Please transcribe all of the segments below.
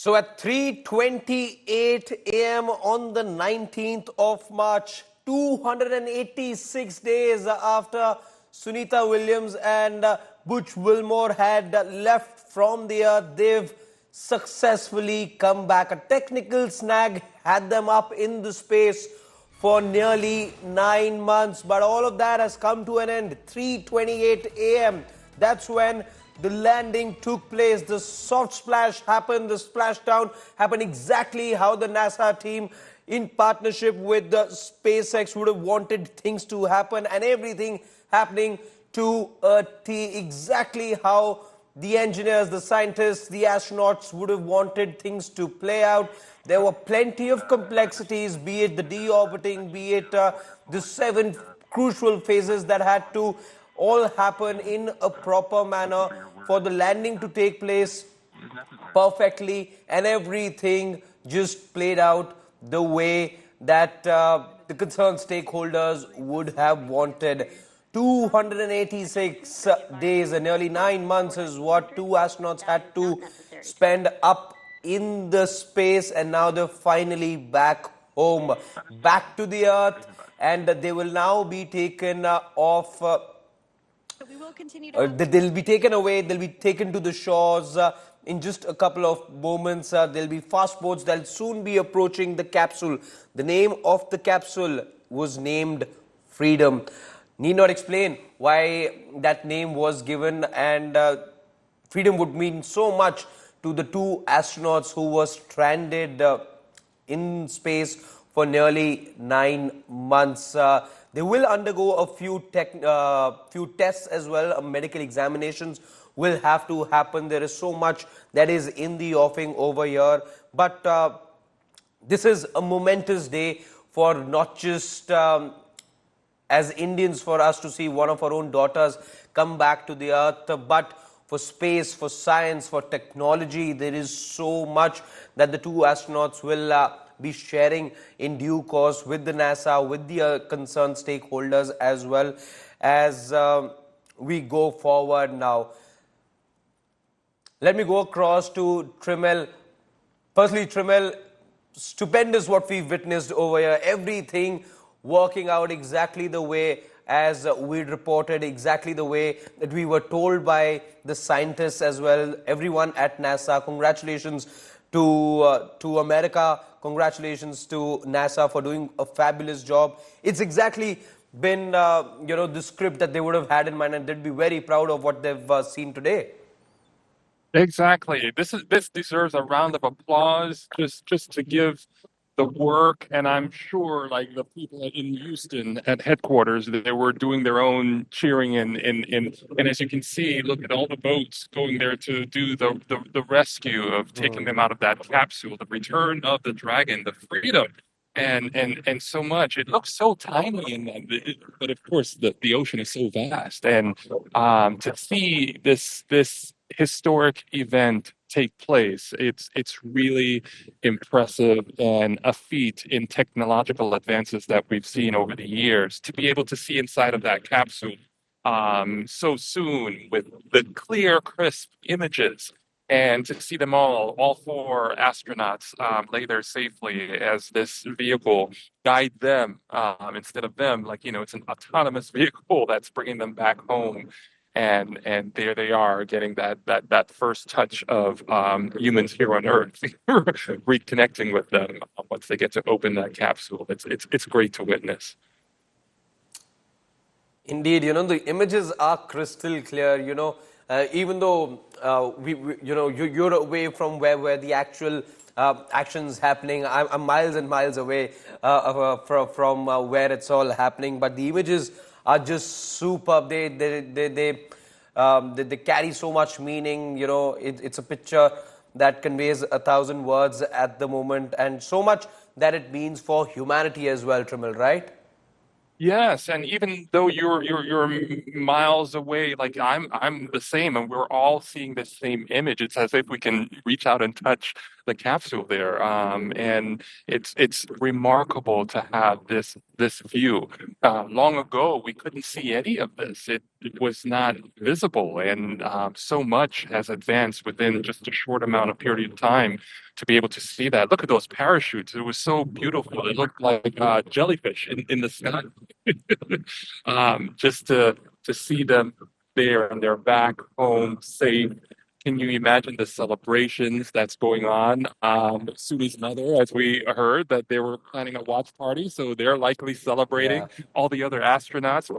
So at 3:28 a.m. on the 19th of March, 286 days after Sunita Williams and Butch Wilmore had left from the earth, they've successfully come back. A technical snag had them up in the space for nearly 9 months, but all of that has come to an end. 3:28 a.m. That's when the landing took place. The soft splash happened. The splashdown happened exactly how the NASA team, in partnership with the SpaceX, would have wanted things to happen, and everything happening to a T, exactly how the engineers, the scientists, the astronauts would have wanted things to play out. There were plenty of complexities, be it the deorbiting, be it the 7 crucial phases that had to all happen in a proper manner for the landing to take place perfectly, and everything just played out the way that the concerned stakeholders would have wanted. 286 days, nearly 9 months is what two astronauts had to spend up in the space, and now they're finally back home, back to the earth, and they will now be taken off. They'll be taken away, they'll be taken to the shores in just a couple of moments. There'll be fast boats that'll soon be approaching the capsule. The name of the capsule was named Freedom. Need not explain why that name was given, and freedom would mean so much to the two astronauts who were stranded in space for nearly 9 months. They will undergo a few tests as well. Medical examinations will have to happen. There is so much that is in the offing over here. But this is a momentous day for not just as Indians, for us to see one of our own daughters come back to the earth, but for space, for science, for technology. There is so much that the two astronauts will be sharing in due course with the NASA, with the concerned stakeholders, as well as we go forward now. Let me go across to Trimel. Firstly, Trimel, stupendous what we've witnessed over here. Everything working out exactly the way as we reported, exactly the way that we were told by the scientists as well. Everyone at NASA, congratulations to America. Congratulations to NASA for doing a fabulous job. It's exactly been the script that they would have had in mind, and they'd be very proud of what they've seen today. Exactly. This deserves a round of applause just to give the work, and I'm sure like the people in Houston at headquarters, they were doing their own cheering, and as you can see, look at all the boats going there to do the rescue of taking them out of that capsule, the return of the Dragon, the Freedom. And so much. It looks so tiny in that, but of course the ocean is so vast. And to see this historic event take place, it's really impressive, and a feat in technological advances that we've seen over the years. To be able to see inside of that capsule so soon with the clear, crisp images, and to see them all 4 astronauts lay there safely as this vehicle guide them instead of them, it's an autonomous vehicle that's bringing them back home. And there they are, getting that first touch of humans here on Earth, reconnecting with them once they get to open that capsule. It's great to witness. Indeed, the images are crystal clear. Even though you're away from where the actual action's happening. I'm miles and miles away from where it's all happening, but the images are just superb. They carry so much meaning. It's a picture that conveys 1,000 words at the moment, and so much that it means for humanity as well, Trimel, right? Yes, and even though you're miles away, like I'm the same, and we're all seeing the same image. It's as if we can reach out and touch the capsule there, and it's remarkable to have this view. Long ago, we couldn't see any of this. It was not visible, and so much has advanced within just a short amount of period of time to be able to see that. Look at those parachutes. It was so beautiful. It looked like jellyfish in the sky. Just to see them there and they're back home safe. Can you imagine the celebrations that's going on? Suni's mother, as we heard, that they were planning a watch party, so they're likely celebrating. Yeah. All the other astronauts,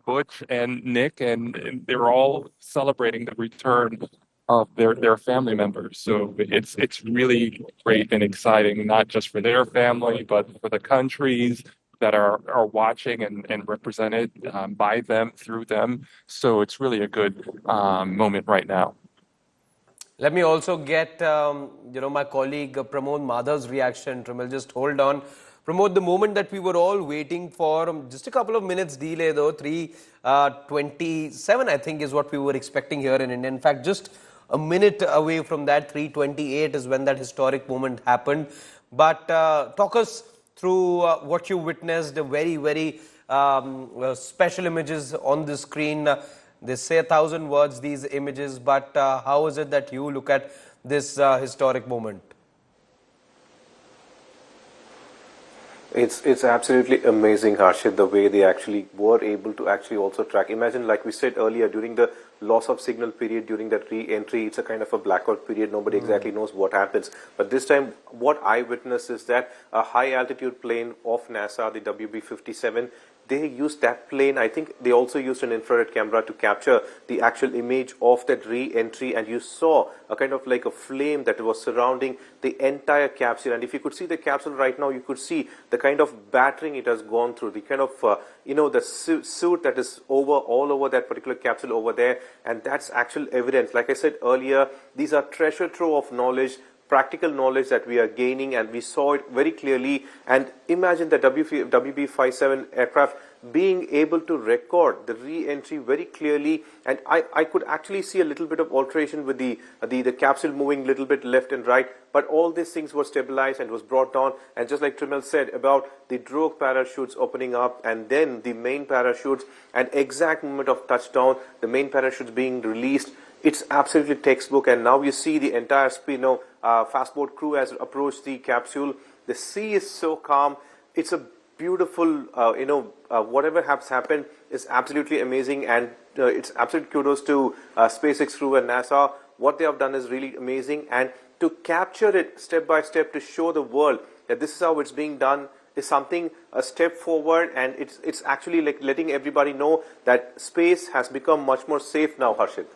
Butch and Nick, and they're all celebrating the return of their family members. So it's really great and exciting, not just for their family, but for the countries that are watching and represented by them, through them. So it's really a good moment right now. Let me also get my colleague Pramod Madhav's reaction. Tramal, just hold on. Pramod, the moment that we were all waiting for, just a couple of minutes delay though, 3:27 I think is what we were expecting here in India. In fact, just a minute away from that, 3:28 is when that historic moment happened. But talk us through what you witnessed, very, very special images on the screen. They say 1,000 words, these images, but how is it that you look at this historic moment? It's absolutely amazing, Harshit, the way they actually were able to actually also track. Imagine, like we said earlier, during the loss of signal period, during that re-entry, it's a kind of a blackout period. Nobody exactly knows what happens. But this time, what I witnessed is that a high-altitude plane of NASA, the WB-57, they used that plane. I think they also used an infrared camera to capture the actual image of that re-entry, and you saw a kind of like a flame that was surrounding the entire capsule. And if you could see the capsule right now, you could see the kind of battering it has gone through, the kind of the suit that is all over that particular capsule over there, and that's actual evidence. Like I said earlier, these are treasure trove of knowledge, practical knowledge that we are gaining, and we saw it very clearly. And imagine the WB-57 aircraft being able to record the re-entry very clearly, and I could actually see a little bit of alteration with the capsule moving a little bit left and right, but all these things were stabilized and was brought down. And just like Trimal said about the drogue parachutes opening up and then the main parachutes, and exact moment of touchdown, the main parachutes being released, it's absolutely textbook. And now you see the entire fastboat crew has approached the capsule. The sea is so calm. It's a beautiful, whatever has happened is absolutely amazing. And it's absolute kudos to SpaceX crew and NASA. What they have done is really amazing. And to capture it step by step, to show the world that this is how it's being done, is something, a step forward. And it's actually like letting everybody know that space has become much more safe now, Harshit.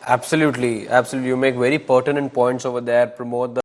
Absolutely, absolutely. You make very pertinent points over there, Pramod.